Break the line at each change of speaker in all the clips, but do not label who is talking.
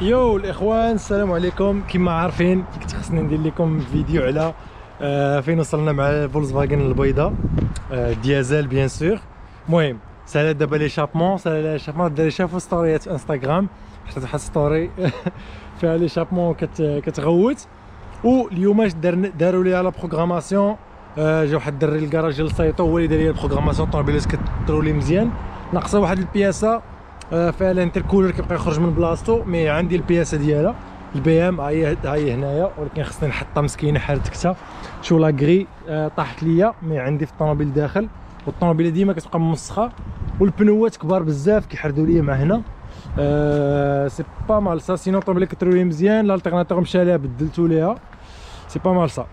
يو الاخوان، السلام عليكم. كما عارفين كنت خصني ندير لكم فيديو على فين وصلنا مع فولكسفاجن البيضاء ديازل بيان سور. المهم سالا دابا ليشابمون، داري شافوا ستوريات انستغرام، حطيت واحد ستوري فيها ليشابمون كتغوت. واليوم داروا ليها لا بروغراماسيون. جا واحد الدري للكراج ديال سايتو هو اللي دار لي البروغراماسيون. الطوموبيلات كترولي مزيان، ناقصه واحد البياسه فيها الانتركولر كيبقى يخرج من بلاصتو، مي عندي البياسه ديالها البي ام هاي هنايا، ولكن خصني نحطها مسكينه حرتكتها. شو لا غري طاحت ليا، مي عندي في الطوموبيل داخل، والطوموبيله ديما كتبقى موسخه، والبنوات كبار بزاف كيحردوا ليا مع هنا. سي با مال سا. سينو الطوموبيله كترولي مزيان، الالتيرناتور مشى ليها بدلتو ليها، سي با مال سا.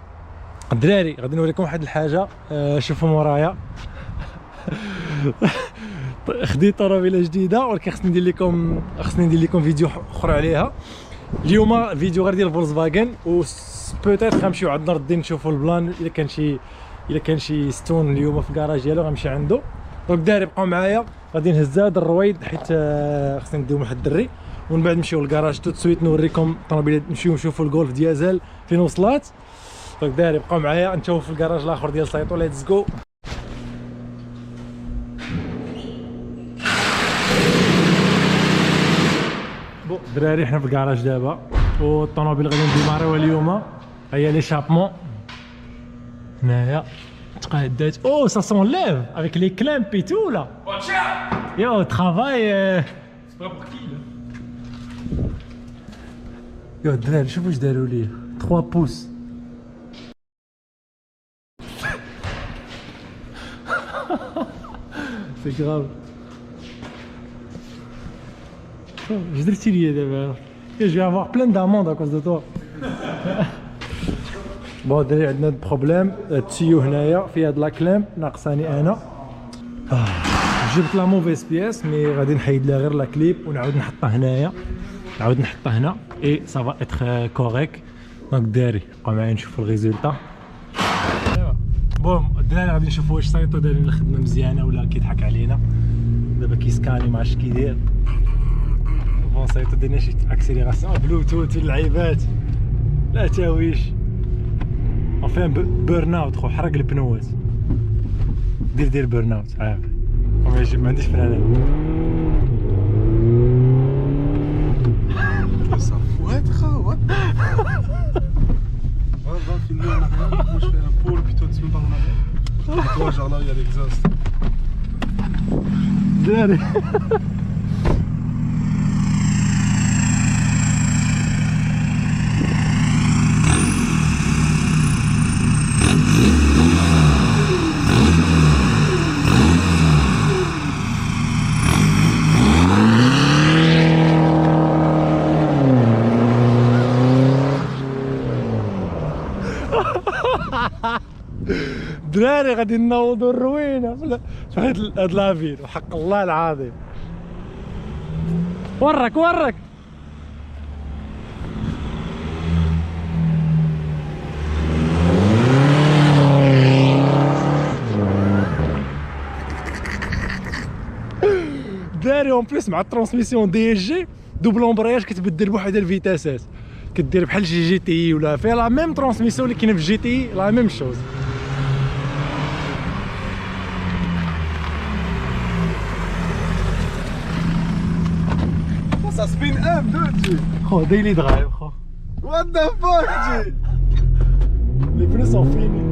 الدراري غادي نوريكم واحد الحاجه، شوفوا مورايا. خديت طوموبيله جديده، ولكن خصني ندير لكم فيديو اخر عليها. اليوم فيديو غير ديال فولكسفاجن، و بوتيت غنمشيو عند نور الدين نشوفوا البلان. الا كان شي ستون اليوم في الكراج ديالو غنمشي عنده. دونك داري بقاو معايا، غادي نهز هذا الرويد حيت خصني نديو واحد الدري، ومن بعد نمشيو للكراج تو سويت نوريكم الطوموبيله، نمشيو نشوفوا الجولف ديازل فين وصلات. دونك داري بقاو معايا نشوفوا في الكراج الاخر ديال سايتو. ليتس جو. دراري حنا في الكراج دابا، والطوموبيل غادي نديماريوها اليوم. هيا ليشابمون هنايا تقادات. او سا سون ليف افيك لي كلامب اي تو لا. يو ترافاي. يو الدراري شوفوا واش داروا ليه 3 بوس. سي غراف. Je درتي ليا دابا؟ Je vais avoir plein d'amendes à cause de toi. بون دراري عندنا بروبليم. التيو هنايا في هاد لاكلام ناقصاني انا. جبت لا موفيس بياس، مي غادي نحيد لها غير لا كليب ونعاود نحطها هنايا، نعاود نحطها هنا اي سا فا اتر كوريك. دونك دراري بقاو معايا نشوفوا الريزولتا. بون الدراري غادي نشوفوا واش سايتو دايرين الخدمه مزيانه ولا كيضحك علينا. دابا كيسكاني ما عرفتش كي داير. بون سايتو درنا شي اكسيليراسيون بلوتوث واللعيبات، لا تاويش اونفين بيرن اوت. خو حرق البنوات، دير بيرن اوت عارف. ما عنديش فرانات.
Ouais, ouais. Va filmer en arrière, moi je fais un pôle, puis toi tu me parles en arrière. Et toi, genre là, il y a l'exhaust.
دراري دراري غادي نوضوا الروينه في هاد لافيل، وحق الله العظيم. ورك دراري اون بليس مع الترانسميسيون دي اس جي دوبل امبرياج كتبدل بوحدها الفيتاسات، كدير بحال جي تي اي ولا فيها لا ميم ترانسميسيون اللي كاينه في جي تي اي، لا ميم شوز.
Ça spin 1, 2, tu.
خو ديلي درايف خو.
What the fuck, tu.
Les pneus sont finis.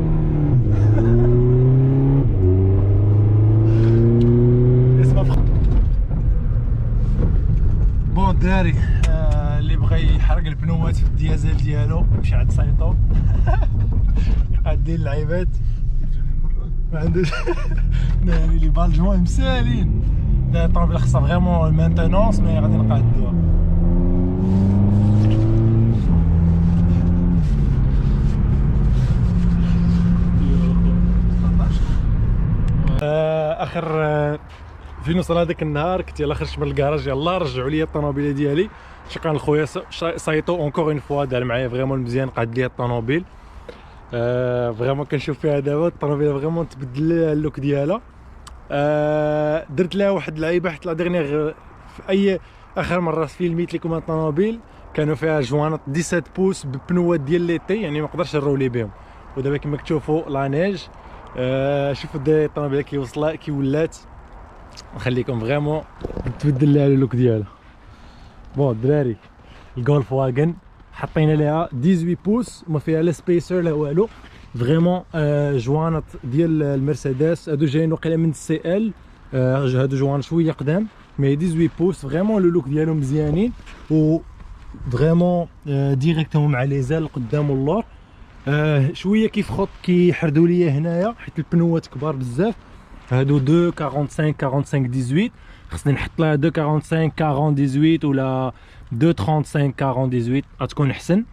بون الدراري اللي بغى يحرق البنوات في الديازل ديالو يمشي عند سايتو. قاعد دير اللعيبات ما عندوش. دراري لي بالجوان مسالين. الطوموبيل خصها فريمون المانتينونس، مي غادي نقادوها. اخر فين وصل هذاك النهار كنت يلا خرجت من الكراج، يلا رجعوا لي الطوموبيله ديالي. شكرا لخويا سايتو اونكور اون فوا، دار معايا فريمون مزيان، قاد لي الطوموبيل. فريمون كنشوف فيها دابا الطوموبيله فريمون تبدل اللوك ديالها. درت لها واحد اللعيبه حيت لا ديرنيير في اخر مره فيلميت لكم الطوموبيل كانوا فيها جوانط 17 بوس ببنوات ديال ليتي، يعني ما نقدرش نرولي بهم. ودابا كما كتشوفوا لا نيج. شوفوا الطوموبيله كي وصلت كي ولات. نخليكم فريمون تبدل لها اللوك ديالها. بون الدراري الجولف واغن حطينا لها 18 بوس وما فيها لا سبيسر لا والو. فريمون جوانط ديال المرسيدس هادو جايين وقيله من السي ال. هادو جوانط شويه قدام مي 18 بوس. فريمون لو لوك ديالهم مزيانين و فريمون ديريكتومون مع لي زال قدام واللور. شويه كيف خط كيحردوا ليا هنايا حيت البنوات كبار بزاف. هادو 2 45 45 18. خصني نحط لها 2 45 40 18 ولا 2 35 40 18 غتكون احسن.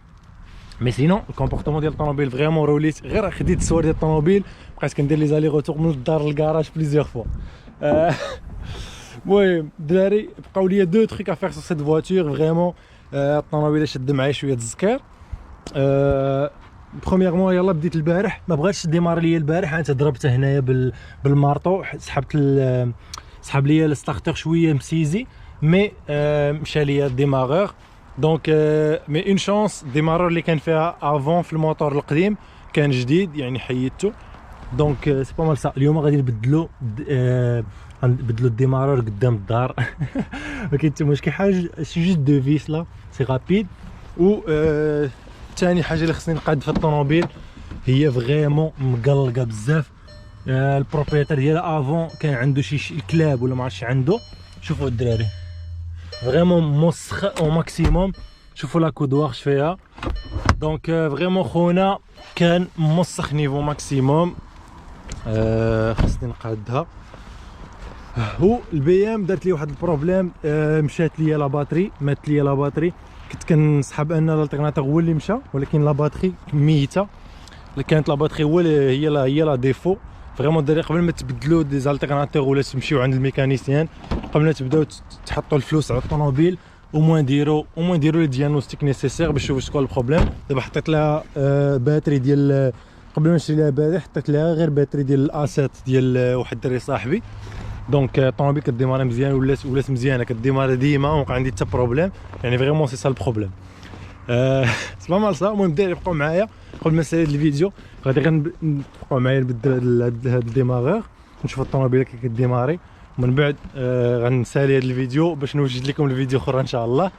مي سينون الكومبورتمون ديال الطوموبيل فريمون روليت غير خديت الصور ديال الطوموبيل بقيت كندير لي زالي روتور من الدار للكراج بليزيور فوا. المهم الدراري بقاو ليا دو تريك افير سو سيت فواتور. فريمون الطوموبيله شد معايا شويه التذكير. برومييرمون يلا بديت البارح ما بغاتش ديمار ليا البارح. انت ضربته هنايا بالمارطو سحب ليا الستارتر شويه مسيزي مي مشى ليا الديمارور. دونك مي اون شانس الديمارور اللي كان فيها افون في الموتور القديم كان جديد يعني حيدته. دونك سي با مال سا. اليوم غادي نبدلو الديمارور قدام الدار. ما كاين حتى مشكل حاجه سي جوست دو فيس لا سي رابيد. و ثاني حاجه اللي خصني نقاد في الطوموبيل هي فريمون مقلقه بزاف. البروبريتير ديالها افون كان عنده شي كلاب ولا ما عرفتش عنده. شوفوا الدراري فريمون موسخ او ماكسيموم. شوفوا لا كودوار فيها. دونك فريمون خونا كان موسخ نيفو ماكسيموم. خصني نقادها. هو البي ام دارت لي واحد البروبليم. مشات ليا لا باتري مات ليا لا باتري. كنت كنسحب ان الالتيرناتور هو اللي مشى ولكن لا باتري ميته. كانت لا باتري هي لا ديفو. فريمون الدراري قبل ما تبدلوا دي زالتيرناتور ولا تمشيو عند الميكانيسيان قبل ما تبداو تحطوا الفلوس على الطوموبيل او موان ديروا لي ديagnostic نيسيسير باش تشوفوا شكون البروبليم. دابا حطيت لها باتري ديال قبل ما نشري لها باتري حطيت لها غير باتري ديال الاسات ديال واحد الدري صاحبي. دونك الطوموبيل كديماري مزيان ولات مزيانه كديماري ديما وقع عندي حتى بروبليم يعني فريمون سي سا البروبليم. سما مال سا. المهم الدراري بقاو معايا قبل ما نسالي الفيديو غادي غنبقاو معايا نبدل هاد الديماغور نشوف الطوموبيله كي كديماري ومن بعد غنسالي هاد الفيديو باش نوجد لكم الفيديو اخرى ان شاء الله.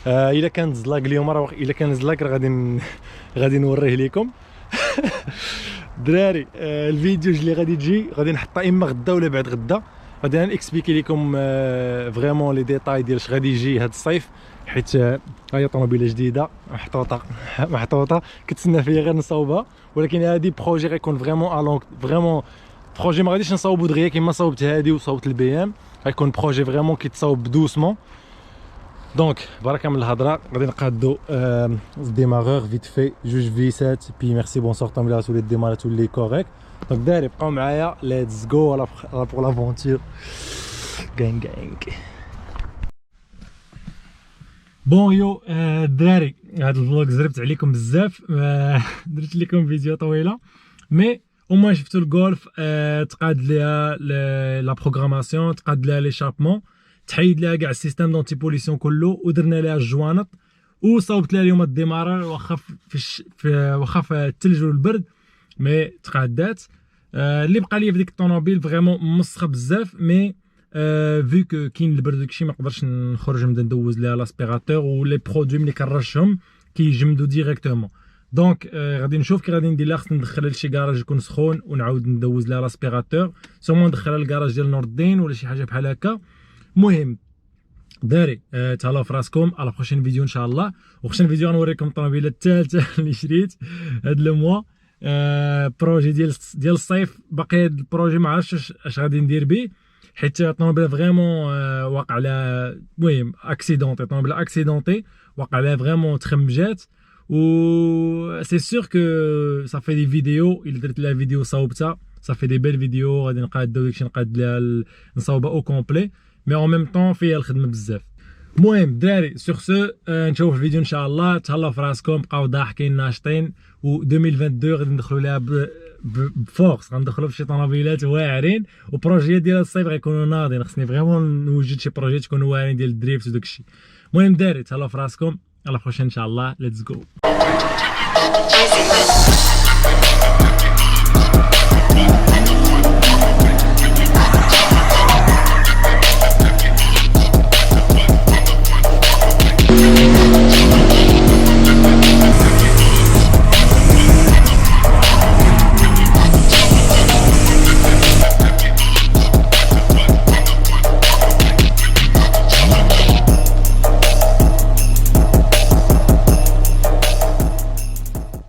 الا كان زلاق اليوم راه الا كان زلاق غادي نوريه لكم. دراري الفيديو اللي غادي تجي غادي نحطها اما غدا ولا بعد غدا. غادي نكسبيكي لكم فريمون لي ديتاي ديال اش غادي يجي هاد الصيف حيت هي طوموبيله جديده محطوطه كتسنى فيا غير نصاوبها. ولكن هادي بروجي غيكون فريمون الونغ فريمون بروجي ما غاديش نصاوبو دغيا كيما صاوبت هادي وصاوبت البي ام. غيكون بروجي فريمون كيتصاوب دوسمون. دونك بركه من الهضره غادي نقادو الديماغور فيت في جوج فيسات بي ميرسي بونسور طوموبيله تولي ديماري تولي كوريكت. دونك داري بقاو معايا ليتس جو بور لافونتور غانغ. بون يو الدراري هاد الفلوق زربت عليكم بزاف. درت لكم فيديو طويله مي او موان شفتوا الجولف. تقاد ليها لا بروغراماسيون تقاد ليها ليشابمون تحيد ليها كاع السيستم دونتي بوليسيون كله ودرنا ليها الجوانط وصاوبت ليها اليوم الديمارر واخا في الثلج والبرد مي تقادات. اللي بقى ليا في ديك الطوموبيل فريمون مسخه بزاف مي فيو كو كاين البرد داكشي ما نقدرش نخرج نبدا ندوز ليها لاسبيراتور ولي برودوي ملي كنرشهم كيجمدوا ديريكتومون. دونك غادي نشوف كي غادي ندير لها. خصني ندخلها لشي كراج يكون سخون ونعاود ندوز لها لاسبيراتور سومون ندخلها للكراج ديال نور الدين ولا شي حاجه بحال هكا. المهم داري تهلاو في راسكم على بروشين فيديو ان شاء الله. وخصني فيديو غنوريكم الطوموبيله الثالثه اللي شريت هاد لو موا. بروجي ديال الصيف باقي هاد البروجي ما عرفتش اش غادي ندير به حيت الطوموبيله فريمون واقع على المهم اكسيدونتي. الطوموبيله اكسيدونتي واقع عليها فريمون تخمجات و سي سور كو صافي دي فيديو الا درت لها فيديو صاوبتها صافي دي بيل فيديو غادي نقاد داكشي نقاد لها نصاوبها او كومبلي مي اون ميم طون فيها الخدمه بزاف. المهم الدراري سور سو نشوف الفيديو ان شاء الله. تهلاو في راسكم بقاو ضاحكين ناشطين و 2022 غادي ندخلوا لها بفورس غندخلوا في شي طوموبيلات واعرين، وبروجيات ديال الصيف غيكونوا ناضين. خصني فريمون نوجد شي بروجيات تكونوا واعرين ديال الدريفت وداك الشيء. المهم دراري تهلاو في راسكم، على بروشين ان شاء الله. ليتس جو.